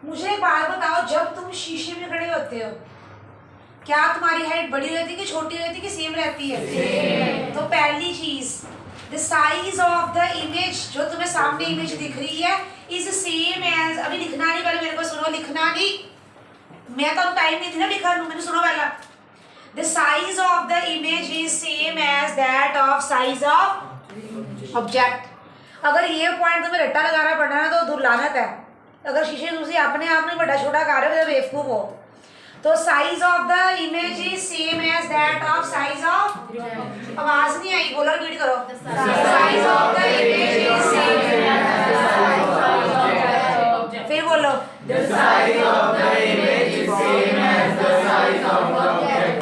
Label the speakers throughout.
Speaker 1: मुझे एक बात बताओ, जब तुम शीशे में खड़े होते हो क्या तुम्हारी हाइट बड़ी रहती है कि छोटी रहती है कि सेम रहती है? तो पहली चीज, the size of the image, जो तुम्हें सामने इमेज दिख रही है, इज सेम एज, अभी लिखना नहीं, पहले मेरे को सुनो, लिखना नहीं, मैं तो टाइम नहीं थी ना लिखा, मैंने सुनो पहला। The size of the image is same as that of size of object. अगर ये पॉइंट तुम्हें रट्टा लगाना पड़ना है तो दुर्लानत है। अगर शीशे दूसरी अपने आप में बड़ा छोटा कर रहे हो तो बेवकूफ हो। तो size of the image is same as that of size of, आवाज नहीं आई, बोलो रिपीट करो। Size of the image is same, फिर बोलो।
Speaker 2: The size of the image is same as the size of the object.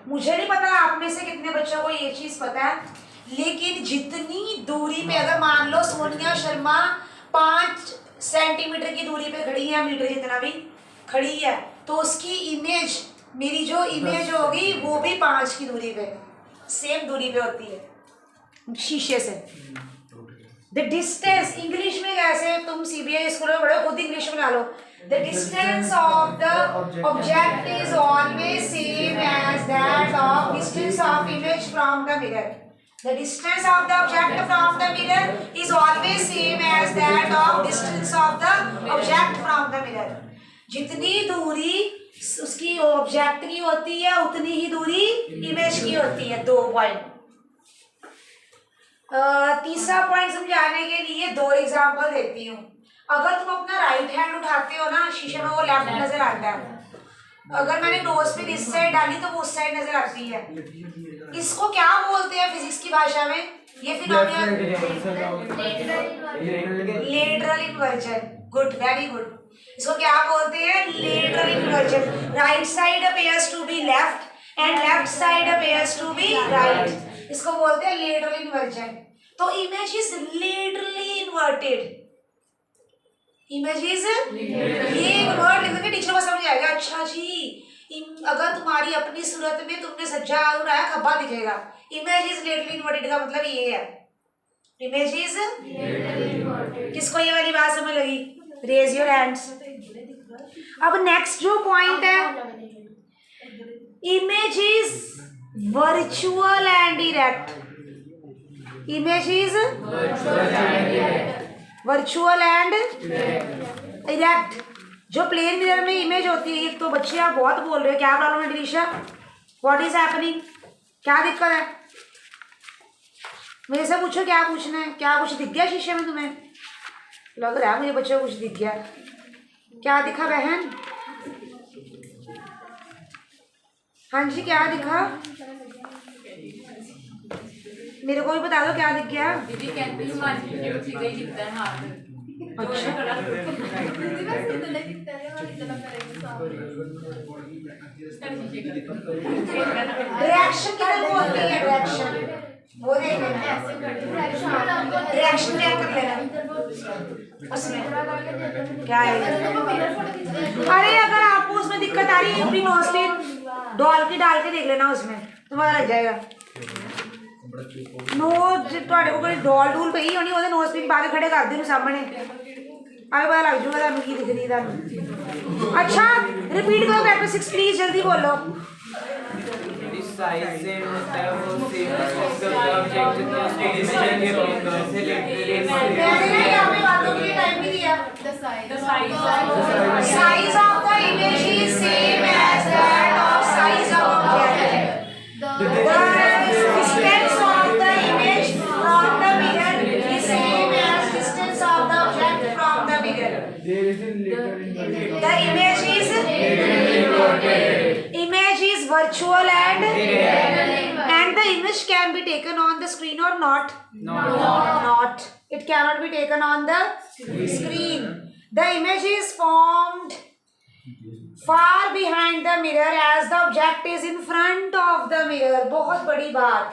Speaker 1: मुझे नहीं पता आप में से कितने बच्चों को ये चीज पता है, लेकिन जितनी दूरी पे, अगर मान लो सोनिया शर्मा 5 सेंटीमीटर की दूरी पे खड़ी है, मीटर जितना भी खड़ी है, तो उसकी इमेज, मेरी जो इमेज होगी वो भी 5 की दूरी पे, सेम दूरी पे होती है शीशे से। द डिस्टेंस, इंग्लिश में कैसे, तुम सीबीआई स्कूल में पढ़ो, खुद इंग्लिश में ला लो। The distance of the object is always same as that of distance of image from the mirror. The distance of the object from the mirror is always same as that of distance of the object from the mirror. जितनी दूरी उसकी object की होती है उतनी ही दूरी image की होती है। 2 पॉइंट। तीसरा पॉइंट समझाने के लिए 2 एग्जांपल देती हूँ। अगर तुम अपना राइट हैंड उठाते हो ना शीशे में, वो लेफ्ट नजर आता है। अगर मैंने नोज पे इस साइड डाली तो वो उस साइड नजर आती है। इसको क्या बोलते हैं फिजिक्स की भाषा में? ये phenomenon lateral inversion. Good, very good. इसको क्या बोलते हैं? Lateral inversion. Right side appears to be left and left side appears to be right. इसको बोलते हैं लेटरल इन्वर्जन। तो image is laterally inverted. Image is, ये वर्ड लिख के टीचर को समझ आएगा। अच्छा जी, अगर तुम्हारी अपनी सूरत में तुमने सज्जा उड़ाया खब्बा दिखेगा। इमेज इज लेटरली इन्वर्टेड का मतलब ये है, इमेज इज लेटरली इन्वर्टेड। किसको ये वाली बात समझ लगी? Raise your hands. अब नेक्स्ट जो पॉइंट है, image is virtual and erect. Image is virtual and erect. जो प्लेन मिरर में इमेज होती है, तो बच्चे आप बहुत बोल रहे हो, क्या प्रॉब्लम है दिलीशा? What is happening? क्या दिक्कत है? मेरे से पूछो, क्या पूछना है? क्या कुछ दिख गया शीशे में तुम्हें? लग रहा है मुझे बच्चों को कुछ दिख गया। क्या दिखा बहन? हाँ जी, क्या दिखा? मेरे को भी बता दो क्या दिख गया।
Speaker 3: दीदी कहती हूँ आज सीधा ही दिखता है हाथ।
Speaker 1: अच्छा, रिएक्शन किधर बोलते हैं? रिएक्शन वो देख लेना, रिएक्शन क्या कर लेना उसमें क्या है। अरे अगर आपको उसमें दिक्कत आ रही है, अपनी नोज पे डाल के देख लेना, उसमें तुम्हारा लग जाएगा। नोज ਤੁਹਾਡੇ ਕੋਲ ਕੋਈ ਡੋਲ ਪਈ ਹੋਣੀ, ਉਹਦੇ ਨੋਜ਼ ਪਿਨ ਪਾ ਕੇ ਖੜੇ ਕਰ ਦੇ ਸਾਹਮਣੇ, ਆਏ ਪਤਾ ਲੱਗ ਜੂਗਾ ਤੁਹਾਨੂੰ ਕੀ ਦਿਖਦੀ ਤੁਹਾਨੂੰ। अच्छा, रिपीट करो पेपर 6 प्लीज, जल्दी बोलो।
Speaker 2: साइज सेम होता है, वो सेम ऑब्जेक्ट जितना उसको डिवीजन के फिंगर से
Speaker 1: मैंने यहाँ पे बातों के लिए टाइम नहीं दिया। Size of the image is same as that of size of object. The distance of the image from the mirror is same as distance of the object from the mirror. The image is virtual and the image can be taken on the screen or not? Not. It cannot be taken on the screen. The image is formed far behind the mirror as the object is in front of the mirror. बहुत बड़ी बात,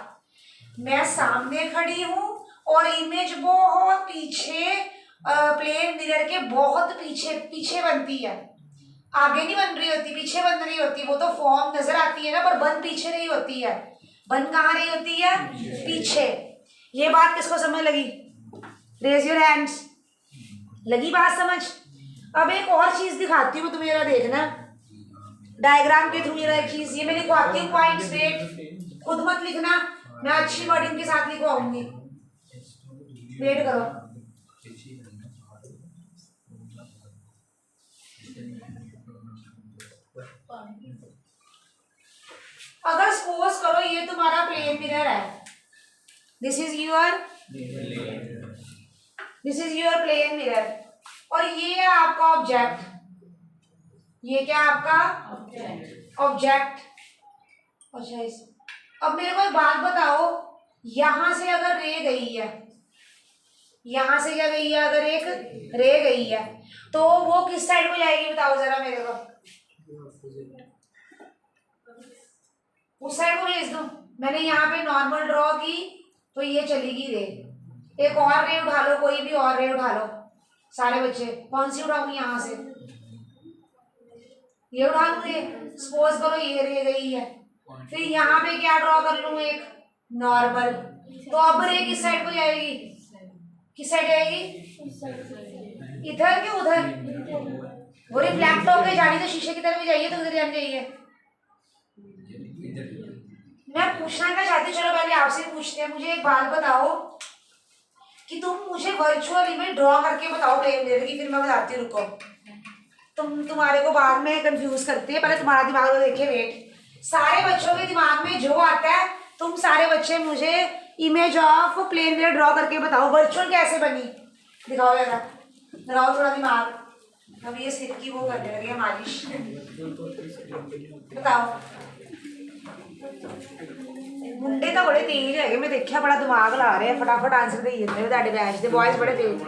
Speaker 1: मैं सामने खड़ी हूँ और image बहुत पीछे, प्लेन मिरर के बहुत पीछे बनती है। आगे नहीं बन रही होती, पीछे बन रही होती। वो तो फॉर्म नजर आती है ना, पर बन पीछे नहीं होती है। बन कहाँ रही होती है? पीछे। ये बात किसको समझ लगी? Raise your hands. लगी बात समझ? अब एक और चीज दिखाती हूँ तुम्हें, जरा देखना डायग्राम के थ्रू। जरा एक चीज ये मैं लिखवाती हूँ पॉइंट्स, वेट खुद मत लिखना, मैं अच्छी वर्डिंग के साथ लिखवाऊंगी, वेट करो। अगर सपोज करो ये तुम्हारा प्लेन मिरर है, this is your plane mirror, और ये है आपका ऑब्जेक्ट, ये क्या आपका ऑब्जेक्ट। अच्छा इस अब मेरे को एक बात बताओ, यहां से अगर रे गई है, यहां से क्या गई है, अगर एक रे गई है तो वो किस साइड को जाएगी बताओ जरा मेरे को, उस साइड को भेज दूं। मैंने यहाँ पे नॉर्मल ड्रॉ की तो ये चलेगी रे, एक और रे उठा लो, कोई भी और रे उठा लो सारे बच्चे, कौन सी उठाऊंगी यहाँ से, ये उठा लूँ रे, सपोज करो ये रे गई है, फिर यहाँ पे क्या ड्रॉ कर लूँ, एक नॉर्मल, तो अब रे किस साइड को जाएगी, किस साइड जाएगी, इधर के उधर, वो रिफ्लेक्ट होकर जानी तो शीशे की तरफ भी जाइए, तो उधर जानी चाहिए। मैं पूछना क्या चाहती हूँ, चलो पहले आपसे पूछते हैं, मुझे एक बात बताओ कि तुम मुझे वर्चुअल इमेज ड्रॉ करके बताओ प्लेन मिरर की, फिर मैं बताती हूँ, रुको तुम्हारे को बाद में कंफ्यूज करते हैं, पहले तुम्हारा दिमाग तो देखिए। वेट, सारे बच्चों के दिमाग में जो आता है तुम सारे बच्चे मुझे image of plane mirror draw करके बताओ, वर्चुअल कैसे बनी, दिखाओ जरा, लगाओ थोड़ा दिमाग। अब ये सिर की वो करने लगे मालिश, बताओ। मुंडे तो बड़े तेज है, मैं देखा बड़ा दिमाग ला रहे हैं, फटाफट आंसर दे देते बैच के बॉयज बड़े तेज।